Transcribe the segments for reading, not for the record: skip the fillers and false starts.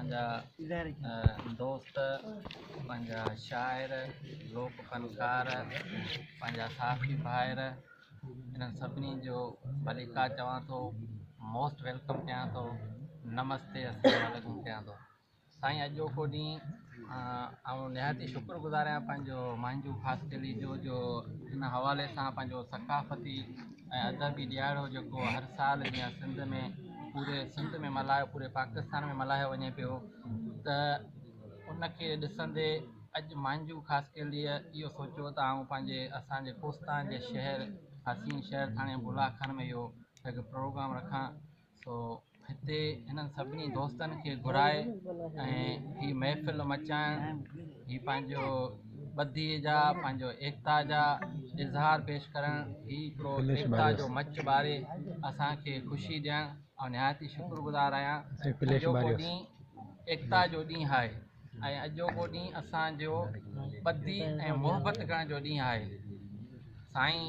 असांजा दोस्त, पंहिंजा शाइर, लोक फनकार, पंहिंजा साथी भाइर, इन्हनि सभिनी जो भलीका चवां थो, मोस्ट वेलकम कयां थो, नमस्ते अस्सलाम वालेकुम कयां थो। साईं अॼोको ॾींहुं ऐं निहायती शुक्रगुज़ार आहियां पंहिंजो मांजू ख़ासि दिली जो हिन हवाले सां पंहिंजो सकाफ़ती ऐं अदबी ॾियारो जेको हर साल जीअं पूरे सिंध में मल्हायो, पूरे पाकिस्तान में मल्हायो वञे पियो, त उनखे ॾिसंदे अॼु मांजू ख़ासि दिलीअ इहो सोचियो त आउं पंहिंजे असांजे कोस्तान जे शहर हसीन शहर थाणे बुलाखन में इहो हिकु प्रोग्राम रखां। सो हिते हिननि सभिनी दोस्तनि खे घुराए ऐं हीअ महफ़िल मचाइण, हीअ पंहिंजो ॿधीअ जा पंहिंजो एकता जा इज़हार पेश करणु, हीअ हिकिड़ो एकता जो मच ॿारे असांखे ख़ुशी ॾियणु, ऐं निहायती शुक्रगुज़ार आहियां। अॼोको ॾींहुं एकता जो ॾींहुं आहे ऐं अॼोको ॾींहुं असांजो ॿधी ऐं मोहबत करण जो ॾींहुं आहे। साईं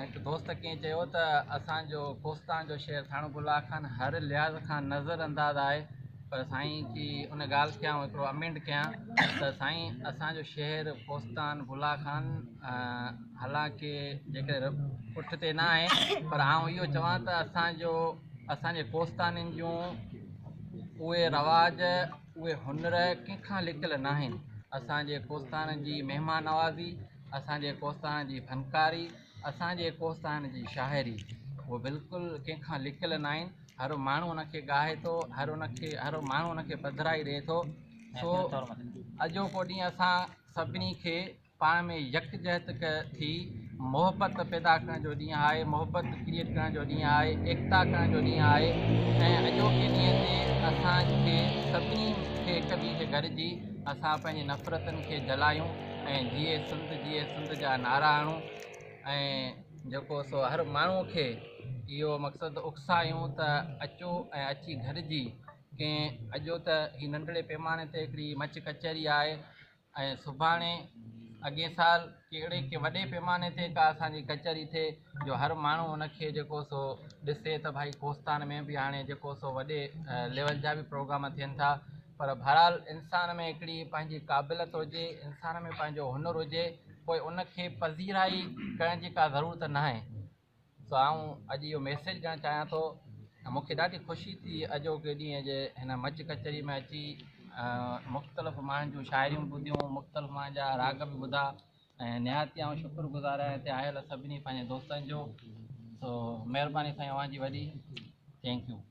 हिकु दोस्त कीअं चयो त असांजो कोस्तान जो शहर थाणो बुलाखन हर लिहाज़ खां नज़रअंदाज़ आहे, पर साईं की उन ॻाल्हि खे आउं हिकिड़ो अमेंड कयां त साईं असांजो शहर कोस्तान बुलाखन हालांकि जेकर पुठिते न आहे, पर आउं इहो चवां त असांजे कोस्ताननि जूं उहे रवाज, उहे हुनर कंहिंखां लिकियल न आहिनि। असांजे कोस्तान जी महिमान नवाज़ी, असांजे कोस्तान जी फनकारी, असांजे कोस्तान जी शाइरी, उहो बिल्कुलु कंहिंखां लिकियल न आहिनि। हर माण्हू उनखे ॻाए थो, हर माण्हू उनखे पधराई ॾिए थो। सो अॼोको ॾींहुं असां सभिनी खे पाण में यकजहत थी मोहबत पैदा करण जो ॾींहुं आहे, मोहबत क्रिएट करण जो ॾींहुं आहे, एकता करण जो ॾींहुं आहे। ऐं अॼोके ॾींहं ते असांखे सभिनी खे हिक ॿिए खे गॾिजी असां पंहिंजी नफ़रतनि खे जलायूं ऐं जीए सिंध जा नारा हणूं ऐं जेको सो हर माण्हूअ खे इहो मक़सदु उकसायूं त अचो ऐं अची गॾिजी कंहिं अॼो त हीअ नंढड़े पैमाने ते हिकिड़ी मच कचहरी आहे ऐं सुभाणे अॻे साल कहिड़े के वॾे पैमाने ते का असांजी कचहरी थिए जो हर माण्हू उनखे जेको सो ॾिसे त भाई कोस्तान में बि हाणे जेको सो वॾे लेवल जा बि प्रोग्राम थियनि था। पर बहरहाल इंसान में हिकिड़ी पंहिंजी क़ाबिलियत हुजे, इंसान में पंहिंजो हुनर हुजे, पोइ उनखे पज़ीराई करण जी का ज़रूरत न आहे। सो आउं अॼु इहो मैसेज ॾियणु चाहियां थो। मूंखे ॾाढी ख़ुशी थी अॼोके ॾींहं जे हिन मच कचहरी में अची मुख़्तलिफ़ माण्हुनि जूं शाइरियूं ॿुधियूं, मुख़्तलिफ़ माण्हुनि जा राग बि ॿुधा ऐं निहायती आउं शुक्रगुज़ार आहियां हिते आयल सभिनी पंहिंजे दोस्तनि जो। सो महिरबानी साईं, अव्हांजी वॾी। Thank U.